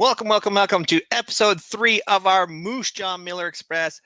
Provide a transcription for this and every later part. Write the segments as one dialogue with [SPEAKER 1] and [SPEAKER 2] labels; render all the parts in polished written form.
[SPEAKER 1] Welcome to episode 3 of our Moose Jaw Miller Express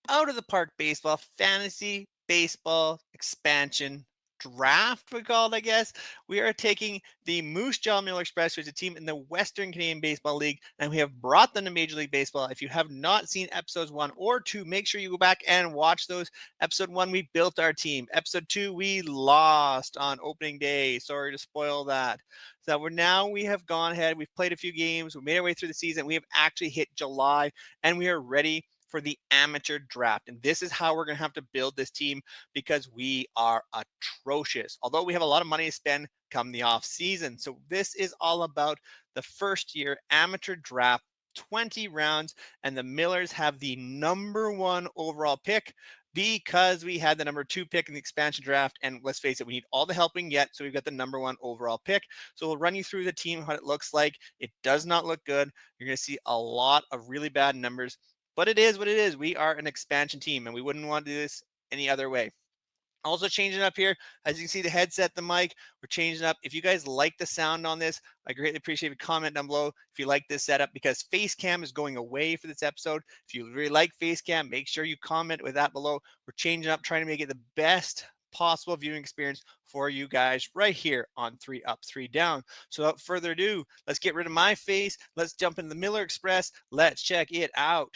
[SPEAKER 1] Out of the Park Baseball Fantasy Baseball Expansion Draft, we call it, I guess. We are taking the Moose Jaw Miller Express, which is a team in the Western Canadian Baseball League, and we have brought them to Major League Baseball. If you have not seen episodes 1 or 2, make sure you go back and watch those. Episode 1, we built our team. Episode 2, we lost on opening day. Sorry to spoil that. So we have gone ahead, we've played a few games, we made our way through the season, we have actually hit July, and we are ready for the amateur draft. And this is how we're going to have to build this team because we are atrocious. Although we have a lot of money to spend come the off season. So this is all about the first year amateur draft, 20 rounds, and the Millers have the number 1 overall pick because we had the number 2 pick in the expansion draft. And let's face it, we need all the help we can get. So we've got the number 1 overall pick. So we'll run you through the team, what it looks like. It does not look good. You're going to see a lot of really bad numbers. But it is what it is. We are an expansion team, and we wouldn't want to do this any other way. Also changing up here, as you can see the headset, the mic, we're changing up. If you guys like the sound on this, I greatly appreciate a comment down below if you like this setup, because Facecam is going away for this episode. If you really like Facecam, make sure you comment with that below. We're changing up, trying to make it the best possible viewing experience for you guys right here on 3 Up, 3 Down. So without further ado, let's get rid of my face. Let's jump into the Miller Express. Let's check it out.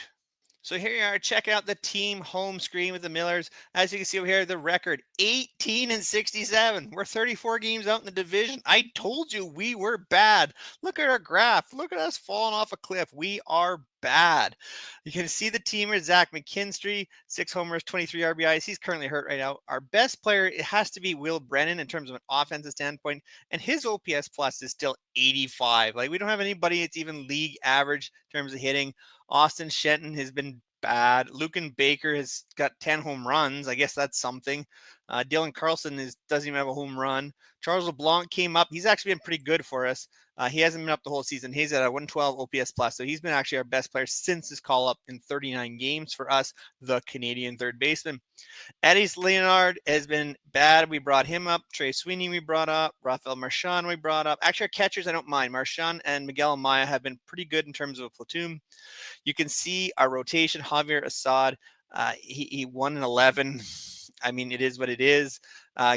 [SPEAKER 1] So here you are. Check out the team home screen with the Millers. As you can see over here, the record 18-67. We're 34 games out in the division. I told you we were bad. Look at our graph. Look at us falling off a cliff. We are bad. You can see the teamer, Zach McKinstry, 6 homers, 23 RBIs. He's currently hurt right now. Our best player, it has to be Will Brennan in terms of an offensive standpoint, and his OPS plus is still 85. Like, we don't have anybody that's even league average in terms of hitting. Austin Shenton has been bad. Lucan Baker has got 10 home runs. I guess that's something. Dylan Carlson doesn't even have a home run. Charles LeBlanc came up. He's actually been pretty good for us. He hasn't been up the whole season. He's at a 112 OPS plus. So he's been actually our best player since his call up in 39 games for us, the Canadian third baseman. Eddie's Leonard has been bad. We brought him up. Trey Sweeney we brought up. Rafael Marchand we brought up. Actually, our catchers, I don't mind. Marchand and Miguel Amaya have been pretty good in terms of a platoon. You can see our rotation. Javier Assad, he won an 11. I mean, it is what it is.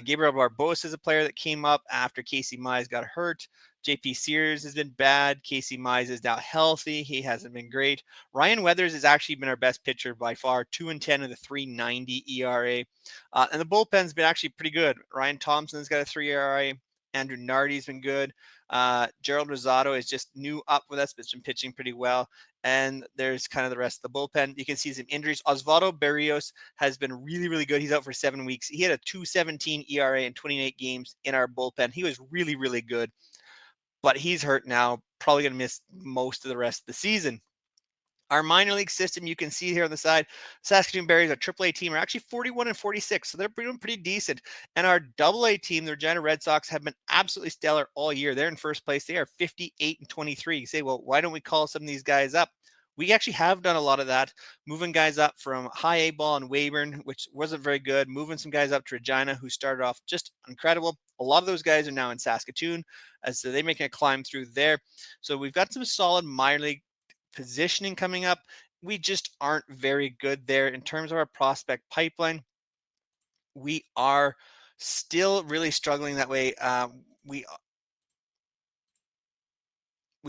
[SPEAKER 1] Gabriel Barbosa is a player that came up after Casey Mize got hurt. JP Sears has been bad. Casey Mize is now healthy. He hasn't been great. Ryan Weathers has actually been our best pitcher by far, 2-10 with a 3.90 ERA. And the bullpen's been actually pret's good. Ryan Thompson's got a 3 ERA. Andrew Nardi's been good. Gerald Rosado is just new up with us, but been pitching pretty well. And there's kind of the rest of the bullpen. You can see some injuries. Osvaldo Berrios has been really, really good. He's out for 7 weeks. He had a 2.17 ERA in 28 games in our bullpen. He was really, really good. But he's hurt now, probably going to miss most of the rest of the season. Our minor league system, you can see here on the side, Saskatoon Berries, our AAA team, are actually 41-46, so they're doing pretty decent. And our AA team, the Regina Red Sox, have been absolutely stellar all year. They're in first place. They are 58-23. You say, well, why don't we call some of these guys up? We actually have done a lot of that, moving guys up from high A ball in Weyburn, which wasn't very good, moving some guys up to Regina, who started off just incredible. A lot of those guys are now in Saskatoon, as they're making a climb through there. So we've got some solid minor league positioning coming up. We just aren't very good there in terms of our prospect pipeline. We are still really struggling that way. We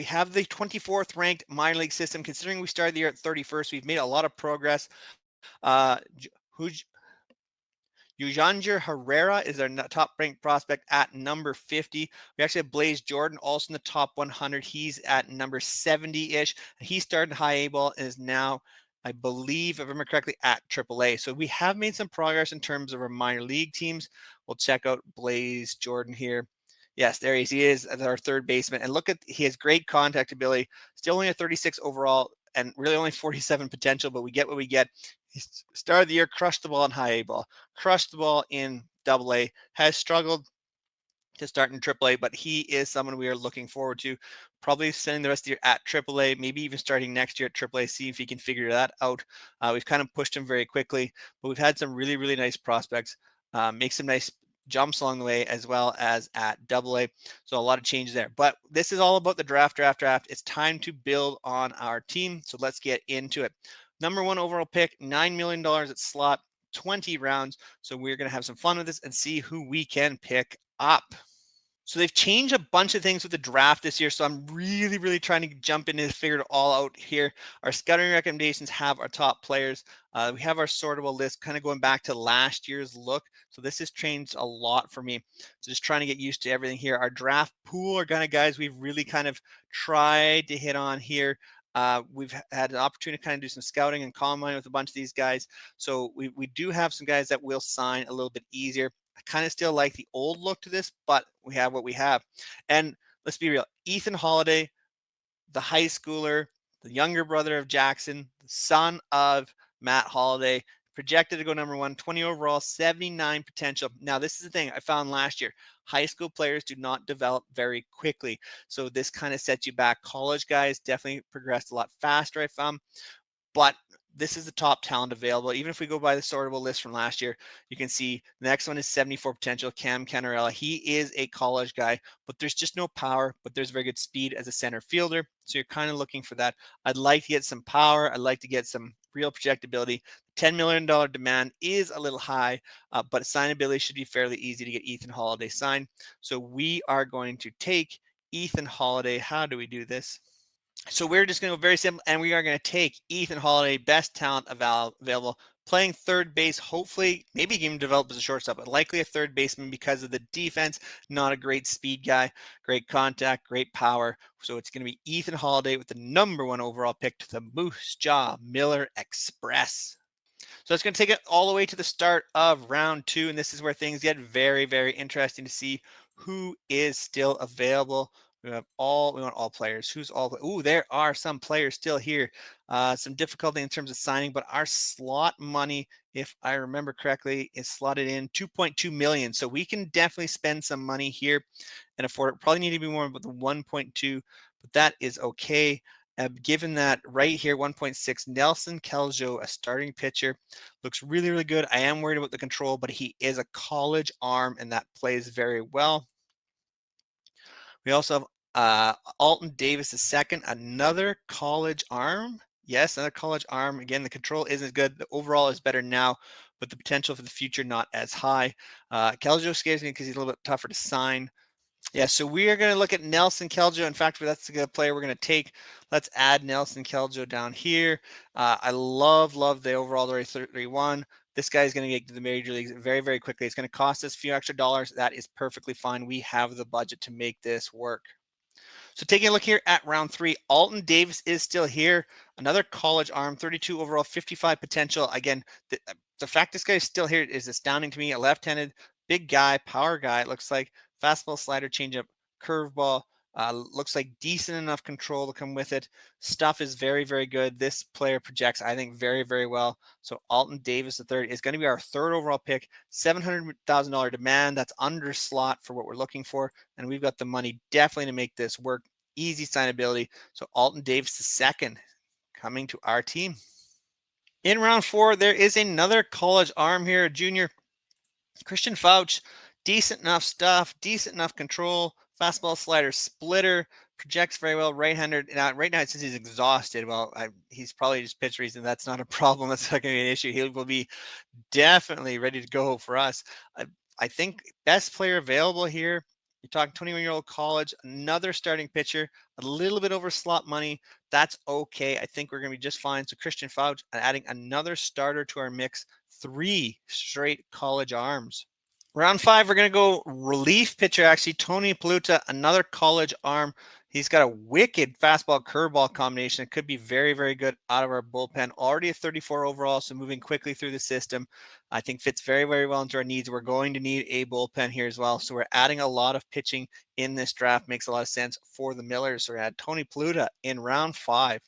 [SPEAKER 1] have the 24th ranked minor league system. Considering we started the year at 31st, we've made a lot of progress. Yujanger Herrera is our top ranked prospect at number 50. We actually have Blaze Jordan also in the top 100. He's at number 70-ish. He started high A ball and is now, I believe, if I remember correctly, at AAA. So we have made some progress in terms of our minor league teams. We'll check out Blaze Jordan here. Yes, there he is. He is our third baseman. And look he has great contact ability. Still only a 36 overall and really only 47 potential, but we get what we get. He started the year, crushed the ball in high A ball, crushed the ball in AA, has struggled to start in AAA, but he is someone we are looking forward to. Probably spending the rest of the year at AAA, maybe even starting next year at AAA, see if he can figure that out. We've kind of pushed him very quickly, but we've had some really, really nice prospects, make some nice jumps along the way, as well as at AA. So a lot of changes there. But this is all about the draft. It's time to build on our team. So let's get into it. Number 1 overall pick, $9 million at slot, 20 rounds. So we're going to have some fun with this and see who we can pick up. So they've changed a bunch of things with the draft this year. So I'm really trying to jump in and figure it all out here. Our scouting recommendations have our top players. We have our sortable list kind of going back to last year's look. So this has changed a lot for me. So just trying to get used to everything here. Our draft pool are kind of guys we've really kind of tried to hit on here. We've had an opportunity to kind of do some scouting and combine with a bunch of these guys. So we do have some guys that will sign a little bit easier. I kind of still like the old look to this, but we have what we have. And let's be real, Ethan Holiday, the high schooler, the younger brother of Jackson, the son of Matt Holiday, projected to go number 1, 20 overall, 79 potential. Now, this is the thing I found last year. High school players do not develop very quickly. So this kind of sets you back. College guys definitely progressed a lot faster, I found. But this is the top talent available. Even if we go by the sortable list from last year, you can see the next one is 74 potential, Cam Canarella. He is a college guy, but there's just no power, but there's very good speed as a center fielder. So you're kind of looking for that. I'd like to get some power. I'd like to get some real projectability. $10 million demand is a little high, but signability should be fairly easy to get Ethan Holiday signed. So we are going to take Ethan Holiday. How do we do this? So we're just going to go very simple, and we are going to take Ethan Holiday, best talent available, playing third base. Hopefully, maybe he can develop as a shortstop, but likely a third baseman because of the defense. Not a great speed guy, great contact, great power. So it's going to be Ethan Holiday with the number 1 overall pick to the Moose Jaw Miller Express. So it's going to take it all the way to the start of round 2, and this is where things get very interesting to see who is still available. We want all players. Who's all? Ooh, there are some players still here. Some difficulty in terms of signing, but our slot money, if I remember correctly, is slotted in 2.2 million. So we can definitely spend some money here and afford it. Probably need to be more about the 1.2, but that is okay. Given that right here, 1.6, Nelson Keljo, a starting pitcher, looks really good. I am worried about the control, but he is a college arm, and that plays very well. We also have Alton Davis II, another college arm. Yes, another college arm. Again, the control isn't good. The overall is better now, but the potential for the future not as high. Keljo scares me because he's a little bit tougher to sign. Yeah, so we are going to look at Nelson Keljo. In fact, that's the player we're going to take. Let's add Nelson Keljo down here. I love the overall 31. This guy is going to get to the major leagues very quickly. It's going to cost us a few extra dollars. That is perfectly fine. We have the budget to make this work. So taking a look here at round 3, Alton Davis is still here. Another college arm, 32 overall, 55 potential. Again, the fact this guy is still here is astounding to me. A left-handed, big guy, power guy. It looks like fastball, slider, changeup, curveball. Looks like decent enough control to come with it. Stuff is very good. This player projects, I think, very well. So Alton Davis III is going to be our 3rd overall pick. $700,000 demand. That's under slot for what we're looking for, and we've got the money definitely to make this work. Easy signability. So Alton Davis II coming to our team. In round 4, there is another college arm here, a junior, Christian Fouch. Decent enough stuff, decent enough control, fastball, slider, splitter, projects very well, right-hander. Now, right now it says he's exhausted. Well, he's probably just pitch reason. That's not a problem. That's not going to be an issue. He will be definitely ready to go for us. I think best player available here. You're talking 21-year-old college, another starting pitcher, a little bit over slot money. That's okay. I think we're going to be just fine. So Christian Fouch adding another starter to our mix, 3 straight college arms. Round 5, we're going to go relief pitcher, actually. Tony Pluta, another college arm. He's got a wicked fastball curveball combination. It could be very good out of our bullpen. Already a 34 overall, so moving quickly through the system. I think fits very well into our needs. We're going to need a bullpen here as well. So we're adding a lot of pitching in this draft. Makes a lot of sense for the Millers. So we add Tony Pluta in round 5.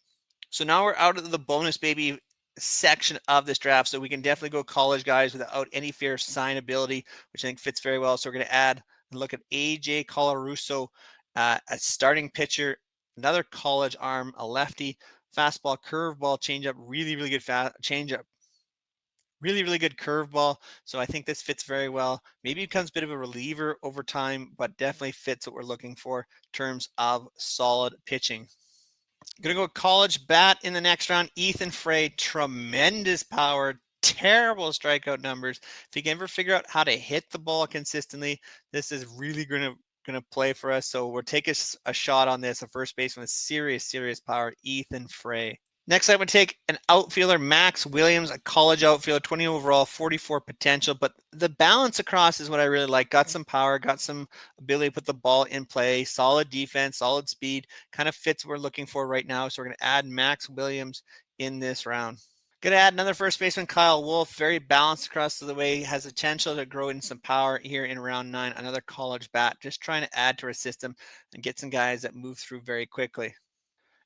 [SPEAKER 1] So now we're out of the bonus baby section of this draft, so we can definitely go college guys without any fear of signability, which I think fits very well. So we're going to add and look at AJ Colarusso, a starting pitcher, another college arm, a lefty, fastball, curveball, changeup, really good changeup. Really, really good curveball. So I think this fits very well. Maybe becomes a bit of a reliever over time, but definitely fits what we're looking for in terms of solid pitching. Gonna go college bat in the next round. Ethan Frey, tremendous power, terrible strikeout numbers. If you can ever figure out how to hit the ball consistently, this is really gonna play for us. So we'll take a shot on this. A first baseman with serious power, Ethan Frey. Next, I would take an outfielder, Max Williams, a college outfielder, 20 overall, 44 potential. But the balance across is what I really like. Got some power, got some ability to put the ball in play, solid defense, solid speed, kind of fits what we're looking for right now. So we're going to add Max Williams in this round. Going to add another first baseman, Kyle Wolf, very balanced across the way, has a potential to grow in some power here in round 9. Another college bat, just trying to add to our system and get some guys that move through very quickly.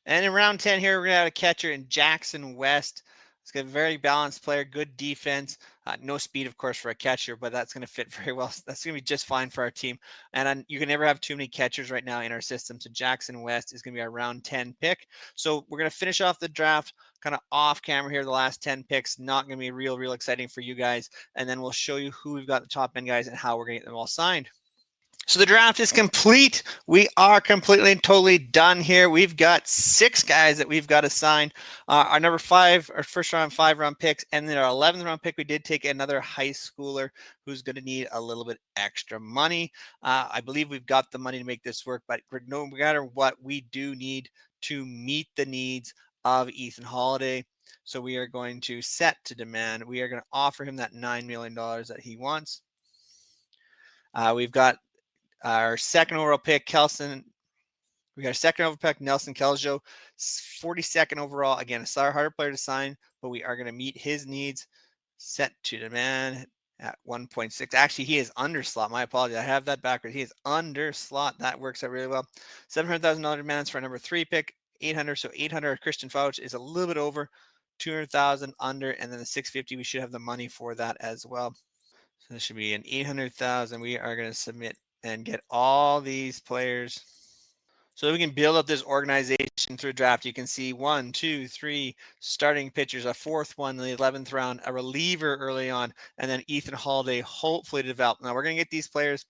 [SPEAKER 1] And in round 10 here, we're going to have a catcher in Jackson West. It's got a very balanced player, good defense. No speed, of course, for a catcher, but that's going to fit very well. That's going to be just fine for our team. And you can never have too many catchers right now in our system. So Jackson West is going to be our round 10 pick. So we're going to finish off the draft kind of off camera here. The last 10 picks, not going to be real exciting for you guys. And then we'll show you who we've got the top end guys and how we're going to get them all signed. So the draft is complete. We are completely and totally done here. We've got 6 guys that we've got to sign. Our number 5, our first round, 5-round picks, and then our 11th round pick, we did take another high schooler who's going to need a little bit extra money. I believe we've got the money to make this work, but no matter what, we do need to meet the needs of Ethan Holiday. So we are going to set to demand. We are going to offer him that $9 million that he wants. We've got our second overall pick, Kelson. We got a second overall pick, Nelson Keljo, 42nd overall. Again, a harder player to sign, but we are going to meet his needs. Set to demand at 1.6. Actually, he is under slot. My apologies. I have that backwards. He is under slot. That works out really well. $700,000 demands for a number 3 pick. 800. So 800. Christian Fouch is a little bit over. 200,000 under, and then the 650. We should have the money for that as well. So this should be an 800,000. We are going to submit and get all these players. So we can build up this organization through draft. You can see 1, 2, 3 starting pitchers, a 4th one in the 11th round, a reliever early on, and then Ethan Holiday hopefully to develop. Now we're going to get these players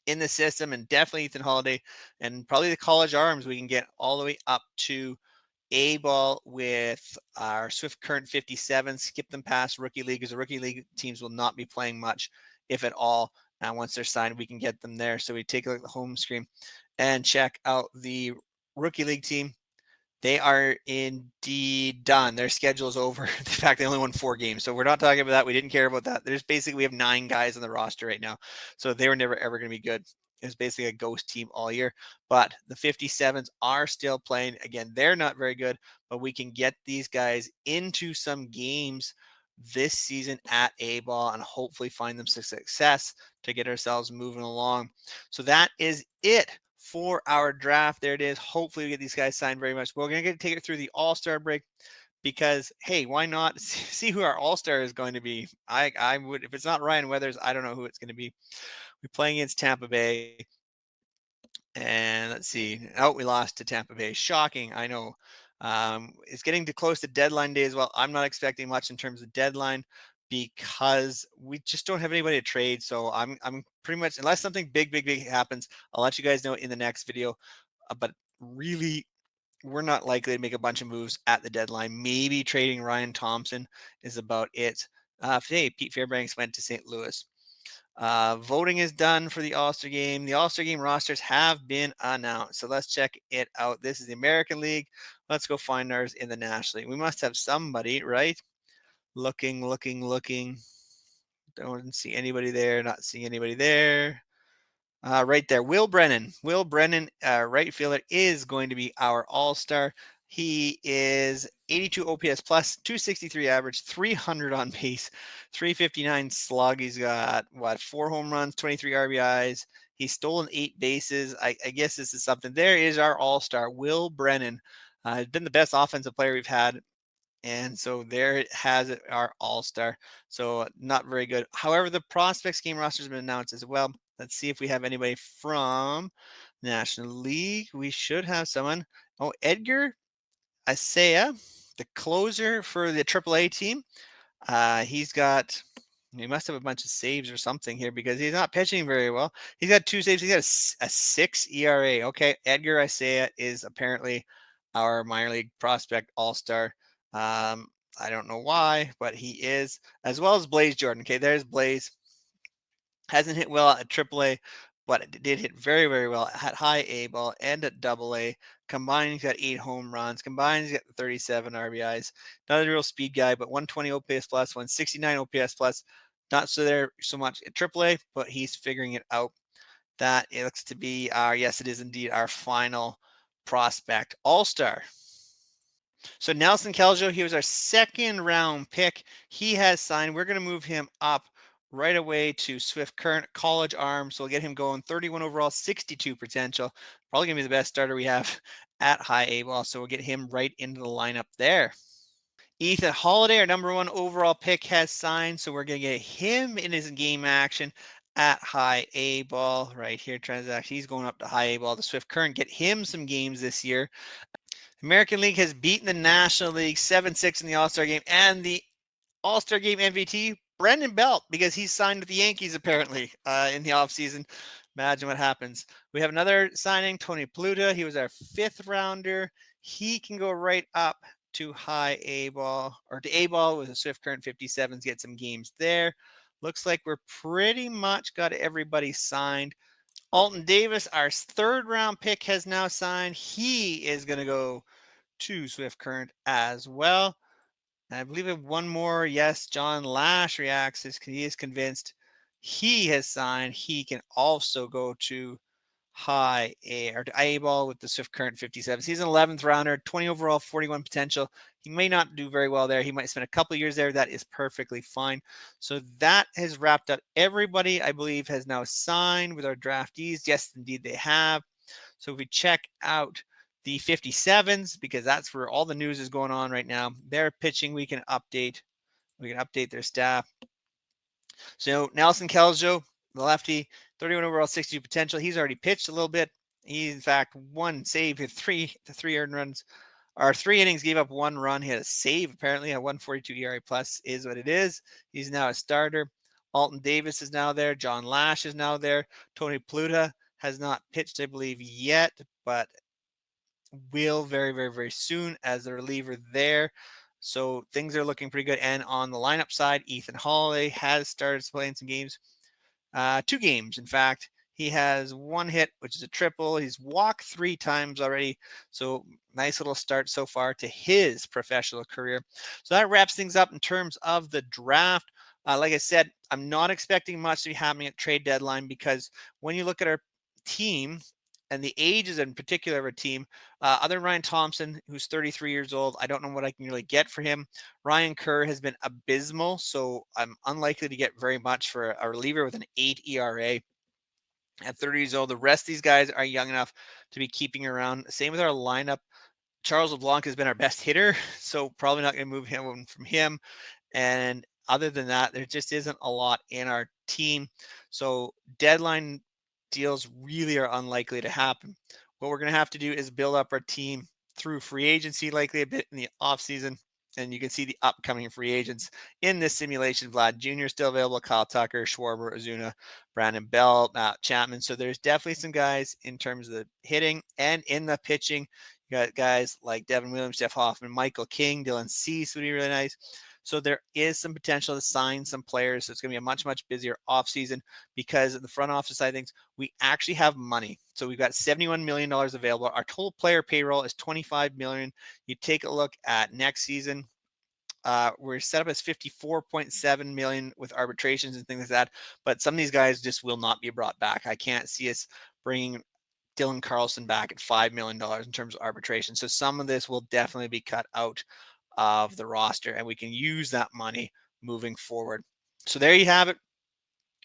[SPEAKER 1] in the system, and definitely Ethan Holiday and probably the college arms we can get all the way up to A-ball with our Swift Current 57. Skip them past rookie league, because the rookie league teams will not be playing much, if at all. And once they're signed, we can get them there. So we take a look at the home screen and check out the rookie league team. They are indeed done. Their schedule is over. In fact, they only won 4 games. So we're not talking about that. We didn't care about that. There's basically, we have 9 guys on the roster right now. So they were never, ever going to be good. It was basically a ghost team all year. But the 57s are still playing. Again, they're not very good, but we can get these guys into some games this season at A-ball and hopefully find them success to get ourselves moving along. So that is it for our draft. There it is. Hopefully we get these guys signed very much. We're going to take it through the All-Star break because, hey, why not see who our All-Star is going to be? I would, if it's not Ryan Weathers, I don't know who it's going to be. We're playing against Tampa Bay. And let's see. Oh, we lost to Tampa Bay. Shocking, I know. It's getting too close to deadline day as well. I'm not expecting much in terms of deadline because we just don't have anybody to trade. So I'm pretty much, unless something big happens, I'll let you guys know in the next video. But really, we're not likely to make a bunch of moves at the deadline. Maybe trading Ryan Thompson is about it. Hey, Pete Fairbanks went to St. Louis. Voting is done for the All-Star game. The All-Star game rosters have been announced. So let's check it out. This is the American League. Let's go find ours in the National League. We must have somebody, right? Looking. Don't see anybody there. Not seeing anybody there. Right there, Will Brennan. Will Brennan, right fielder, is going to be our all-star. He is 82 OPS plus, 263 average, 300 on base, 359 slug. He's got, 4 home runs, 23 RBIs. He's stolen 8 bases. I guess this is something. There is our all-star, Will Brennan. He's been the best offensive player we've had. And so there it has it, our all-star. So not very good. However, the prospects game roster has been announced as well. Let's see if we have anybody from National League. We should have someone. Oh, Edgar Asea, the closer for the AAA team. He must have a bunch of saves or something here because he's not pitching very well. He's got 2 saves. He's got a 6 ERA. Okay, Edgar Isaiah is apparently our minor league prospect all-star. I don't know why, but he is, as well as Blaze Jordan. Okay, there's Blaze. Hasn't hit well at AAA, but it did hit very, very well at high A ball and at AA. Combined, he's got 8 home runs. Combined, he's got 37 RBIs. Not a real speed guy, but 120 OPS plus, 169 OPS plus. Not so there so much at AAA, but he's figuring it out. That it looks to be yes, it is indeed our final prospect all-star. So Nelson Keljo, he was our second round pick. He has signed. We're going to move him up right away to Swift Current College Arm. So we'll get him going 31 overall, 62 potential. Probably going to be the best starter we have at high A ball. So we'll get him right into the lineup there. Ethan Holiday, our number 1 overall pick, has signed. So we're going to get him in his game action at high A ball right here. Transaction. He's going up to high A ball. The Swift Current, get him some games this year. American League has beaten the National League 7-6 in the All-Star game, and the All-Star game MVP, Brendan Belt, because he's signed with the Yankees apparently in the offseason. Imagine what happens. We have another signing, Tony Pluta. He was our 5th rounder. He can go right up to high A ball or to A ball with a Swift Current 57s, get some games there. Looks like we're pretty much got everybody signed. Alton Davis, our 3rd round pick, has now signed. He is going to go to Swift Current as well. And I believe we have one more. Yes, John Lash reacts. He is convinced he has signed. He can also go to high A or to A ball with the Swift Current 57. He's an 11th rounder, 20 overall, 41 potential. He may not do very well there. He might spend a couple years there. That is perfectly fine. So that has wrapped up. Everybody, I believe, has now signed with our draftees. Yes, indeed, they have. So if we check out the 57s, because that's where all the news is going on right now, they're pitching. We can update their staff. So Nelson Keljo, the lefty, 31 overall, 62 potential. He's already pitched a little bit. He, in fact, 1 save, hit 3 earned runs. Our 3 innings, gave up 1 run. He had a save, apparently. A 142 ERA plus is what it is. He's now a starter. Alton Davis is now there. John Lash is now there. Tony Pluta has not pitched, I believe, yet, but will very, very, very soon as the reliever there. So things are looking pretty good. And on the lineup side, Ethan Holiday has started playing some games. 2 games, in fact. He has 1 hit, which is a triple. He's walked 3 times already. So nice little start so far to his professional career. So that wraps things up in terms of the draft. Like I said, I'm not expecting much to be happening at trade deadline because when you look at our team and the ages in particular of our team, other than Ryan Thompson, who's 33 years old, I don't know what I can really get for him. Ryan Kerr has been abysmal, so I'm unlikely to get very much for a reliever with an 8 ERA at 30 years old. The rest of these guys are young enough to be keeping around. Same with our lineup. Charles LeBlanc has been our best hitter, so probably not going to move him from him. And other than that, there just isn't a lot in our team. So deadline deals really are unlikely to happen. What we're going to have to do is build up our team through free agency, likely a bit in the offseason. And you can see the upcoming free agents in this simulation. Vlad Jr. still available, Kyle Tucker, Schwarber, Ozuna, Brandon Bell, Matt Chapman. So there's definitely some guys in terms of the hitting and in the pitching. You got guys like Devin Williams, Jeff Hoffman, Michael King, Dylan Cease would be really nice. So there is some potential to sign some players. So it's going to be a much, much busier offseason because of the front office side of things, we actually have money. So we've got $71 million available. Our total player payroll is $25 million. You take a look at next season. We're set up as 54.7 million with arbitrations and things like that. But some of these guys just will not be brought back. I can't see us bringing Dylan Carlson back at $5 million in terms of arbitration. So some of this will definitely be cut out of the roster, and we can use that money moving forward. So there you have it.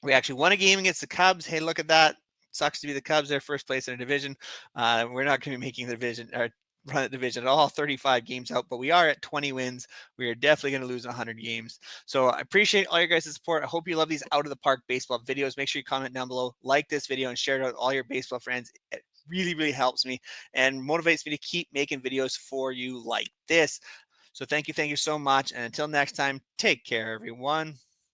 [SPEAKER 1] We actually won a game against the Cubs. Hey, look at that. Sucks to be the Cubs. They're first place in a division. We're not going to be making the division or run the division at all, 35 games out, but we are at 20 wins. We are definitely going to lose 100 games. So I appreciate all your guys' support. I hope you love these out of the park baseball videos. Make sure you comment down below, like this video, and share it out with all your baseball friends. It really, really helps me and motivates me to keep making videos for you like this. So thank you so much. And until next time, take care, everyone.